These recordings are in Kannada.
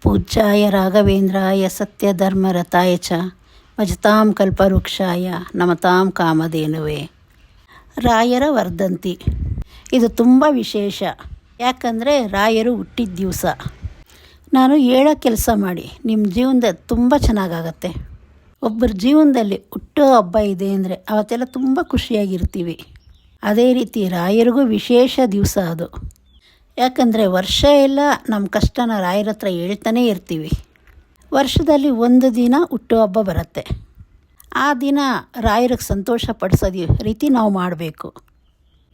ಪೂಜ್ಯಾಯ ರಾಘವೇಂದ್ರಾಯ ಸತ್ಯಧರ್ಮರತಾಯ ಚ ಭಜತಾಂ ಕಲ್ಪವೃಕ್ಷಾಯ ನಮತಾಂ ಕಾಮಧೇನುವೆ. ರಾಯರ ವರ್ಧಂತಿ ಇದು ತುಂಬ ವಿಶೇಷ. ಯಾಕಂದರೆ ರಾಯರು ಹುಟ್ಟಿದ ದಿವಸ. ನಾನು ಹೇಳೋ ಕೆಲಸ ಮಾಡಿ ನಿಮ್ಮ ಜೀವನದಲ್ಲಿ ತುಂಬ ಚೆನ್ನಾಗಾಗತ್ತೆ. ಒಬ್ಬರ ಜೀವನದಲ್ಲಿ ಹುಟ್ಟೋ ಹಬ್ಬ ಇದೆ ಅಂದರೆ ಅವತ್ತೆಲ್ಲ ತುಂಬ ಖುಷಿಯಾಗಿರ್ತೀವಿ. ಅದೇ ರೀತಿ ರಾಯರಿಗೂ ವಿಶೇಷ ದಿವಸ ಅದು. ಯಾಕಂದರೆ ವರ್ಷ ಎಲ್ಲ ನಮ್ಮ ಕಷ್ಟನ ರಾಯರ ಹತ್ರ ಹೇಳ್ತಾನೇ ಇರ್ತೀವಿ. ವರ್ಷದಲ್ಲಿ ಒಂದು ದಿನ ಹುಟ್ಟುಹಬ್ಬ ಬರುತ್ತೆ. ಆ ದಿನ ರಾಯರಿಗೆ ಸಂತೋಷ ಪಡಿಸೋ ರೀತಿ ನಾವು ಮಾಡಬೇಕು.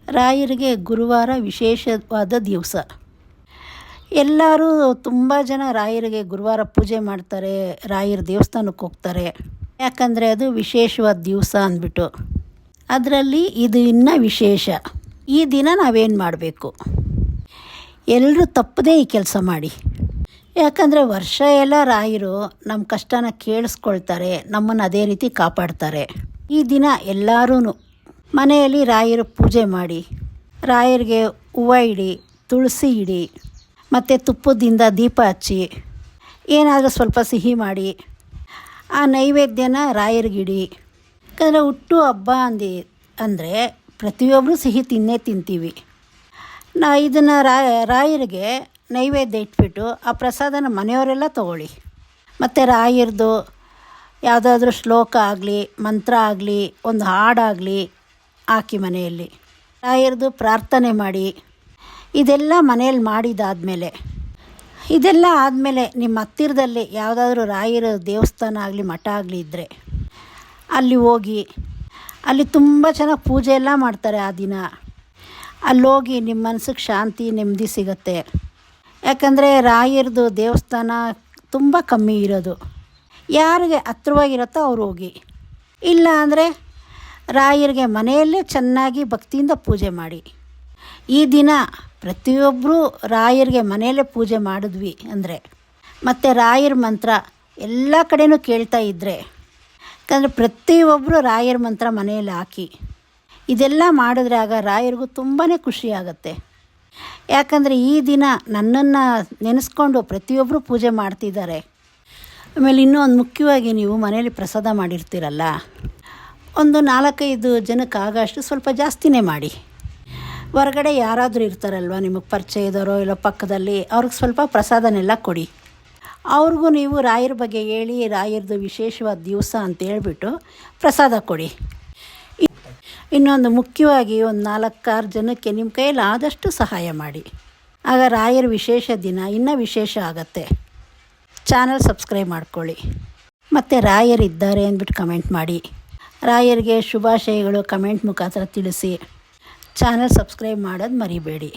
ರಾಯರಿಗೆ ಗುರುವಾರ ವಿಶೇಷವಾದ ದಿವಸ. ಎಲ್ಲರೂ ತುಂಬ ಜನ ರಾಯರಿಗೆ ಗುರುವಾರ ಪೂಜೆ ಮಾಡ್ತಾರೆ, ರಾಯರ ದೇವಸ್ಥಾನಕ್ಕೆ ಹೋಗ್ತಾರೆ. ಯಾಕಂದರೆ ಅದು ವಿಶೇಷವಾದ ದಿವಸ ಅಂದ್ಬಿಟ್ಟು. ಅದರಲ್ಲಿ ಇದು ಇನ್ನೂ ವಿಶೇಷ. ಈ ದಿನ ನಾವೇನು ಮಾಡಬೇಕು? ಎಲ್ಲರೂ ತಪ್ಪದೇ ಈ ಕೆಲಸ ಮಾಡಿ. ಯಾಕಂದರೆ ವರ್ಷ ಎಲ್ಲ ರಾಯರು ನಮ್ಮ ಕಷ್ಟನ ಕೇಳಿಸ್ಕೊಳ್ತಾರೆ, ನಮ್ಮನ್ನು ಅದೇ ರೀತಿ ಕಾಪಾಡ್ತಾರೆ. ಈ ದಿನ ಎಲ್ಲರೂ ಮನೆಯಲ್ಲಿ ರಾಯರು ಪೂಜೆ ಮಾಡಿ, ರಾಯರಿಗೆ ಹೂವು ಇಡಿ, ತುಳಸಿ ಇಡಿ, ಮತ್ತು ತುಪ್ಪದಿಂದ ದೀಪ ಹಚ್ಚಿ, ಏನಾದರೂ ಸ್ವಲ್ಪ ಸಿಹಿ ಮಾಡಿ ಆ ನೈವೇದ್ಯನ ರಾಯರಿಗಿಡಿ. ಯಾಕಂದರೆ ಹುಟ್ಟು ಹಬ್ಬ ಅಂದರೆ ಪ್ರತಿಯೊಬ್ಬರು ಸಿಹಿ ತಿಂತೀವಿ. ಇದನ್ನು ರಾಯರಿಗೆ ನೈವೇದ್ಯ ಇಟ್ಬಿಟ್ಟು ಆ ಪ್ರಸಾದನ ಮನೆಯವರೆಲ್ಲ ತಗೊಳ್ಳಿ. ಮತ್ತು ರಾಯರದು ಯಾವುದಾದ್ರೂ ಶ್ಲೋಕ ಆಗಲಿ, ಮಂತ್ರ ಆಗಲಿ, ಒಂದು ಹಾಡಾಗಲಿ ಹಾಕಿ ಮನೆಯಲ್ಲಿ ರಾಯರದು ಪ್ರಾರ್ಥನೆ ಮಾಡಿ. ಇದೆಲ್ಲ ಮನೆಯಲ್ಲಿ ಇದೆಲ್ಲ ಆದಮೇಲೆ ನಿಮ್ಮ ಹತ್ತಿರದಲ್ಲಿ ಯಾವುದಾದ್ರೂ ರಾಯರ ದೇವಸ್ಥಾನ ಆಗಲಿ ಮಠ ಆಗಲಿ ಇದ್ದರೆ ಅಲ್ಲಿ ಹೋಗಿ, ಅಲ್ಲಿ ತುಂಬ ಚೆನ್ನಾಗಿ ಪೂಜೆ ಎಲ್ಲ ಮಾಡ್ತಾರೆ ಆ ದಿನ. ಅಲ್ಲೋಗಿ ನಿಮ್ಮ ಮನಸ್ಸಿಗೆ ಶಾಂತಿ, ನೆಮ್ಮದಿ ಸಿಗುತ್ತೆ. ಯಾಕಂದರೆ ರಾಯರದು ದೇವಸ್ಥಾನ ತುಂಬ ಕಮ್ಮಿ ಇರೋದು. ಯಾರಿಗೆ ಹತ್ರವಾಗಿರುತ್ತೋ ಅವ್ರು ಹೋಗಿ. ಇಲ್ಲ ಅಂದರೆ ರಾಯರಿಗೆ ಮನೆಯಲ್ಲೇ ಚೆನ್ನಾಗಿ ಭಕ್ತಿಯಿಂದ ಪೂಜೆ ಮಾಡಿ. ಈ ದಿನ ಪ್ರತಿಯೊಬ್ಬರೂ ರಾಯರಿಗೆ ಮನೆಯಲ್ಲೇ ಪೂಜೆ ಮಾಡಿದ್ವಿ ಅಂದರೆ, ಮತ್ತು ರಾಯರ ಮಂತ್ರ ಎಲ್ಲ ಕಡೆಯೂ ಕೇಳ್ತಾ ಇದ್ದರೆ, ಯಾಕಂದರೆ ಪ್ರತಿಯೊಬ್ಬರು ರಾಯರ ಮಂತ್ರ ಮನೆಯಲ್ಲಿ ಹಾಕಿ ಇದೆಲ್ಲ ಮಾಡಿದ್ರೆ ಆಗ ರಾಯರಿಗೂ ತುಂಬಾ ಖುಷಿಯಾಗತ್ತೆ. ಯಾಕಂದರೆ ಈ ದಿನ ನನ್ನನ್ನು ನೆನೆಸ್ಕೊಂಡು ಪ್ರತಿಯೊಬ್ಬರು ಪೂಜೆ ಮಾಡ್ತಿದ್ದಾರೆ. ಆಮೇಲೆ ಇನ್ನೂ ಒಂದು ಮುಖ್ಯವಾಗಿ, ನೀವು ಮನೇಲಿ ಪ್ರಸಾದ ಮಾಡಿರ್ತೀರಲ್ಲ, ಒಂದು 4-5 ಜನಕ್ಕೆ ಆಗೋಷ್ಟು ಸ್ವಲ್ಪ ಜಾಸ್ತಿನೇ ಮಾಡಿ. ಹೊರಗಡೆ ಯಾರಾದರೂ ಇರ್ತಾರಲ್ವ ನಿಮಗೆ ಪರಿಚಯದವರೋ ಇಲ್ಲ ಪಕ್ಕದಲ್ಲಿ, ಅವ್ರಿಗೆ ಸ್ವಲ್ಪ ಪ್ರಸಾದನೆಲ್ಲ ಕೊಡಿ. ಅವ್ರಿಗೂ ನೀವು ರಾಯರ ಬಗ್ಗೆ ಹೇಳಿ, ರಾಯರದು ವಿಶೇಷವಾದ ದಿವಸ ಅಂತ ಹೇಳ್ಬಿಟ್ಟು ಪ್ರಸಾದ ಕೊಡಿ. ಇನ್ನೊಂದು ಮುಖ್ಯವಾಗಿ ಒಂದು 4-6 ಜನಕ್ಕೆ ನಿಮ್ಮ ಕೈಯಲ್ಲಿ ಆದಷ್ಟು ಸಹಾಯ ಮಾಡಿ. ಆಗ ರಾಯರ ವಿಶೇಷ ದಿನ ಇನ್ನೂ ವಿಶೇಷ ಆಗತ್ತೆ. ಚಾನಲ್ ಸಬ್ಸ್ಕ್ರೈಬ್ ಮಾಡ್ಕೊಳ್ಳಿ. ಮತ್ತು ರಾಯರಿದ್ದಾರೆ ಅಂದ್ಬಿಟ್ಟು ಕಮೆಂಟ್ ಮಾಡಿ. ರಾಯರಿಗೆ ಶುಭಾಶಯಗಳು ಕಮೆಂಟ್ ಮುಖಾಂತರ ತಿಳಿಸಿ. ಚಾನಲ್ ಸಬ್ಸ್ಕ್ರೈಬ್ ಮಾಡೋದು ಮರಿಬೇಡಿ.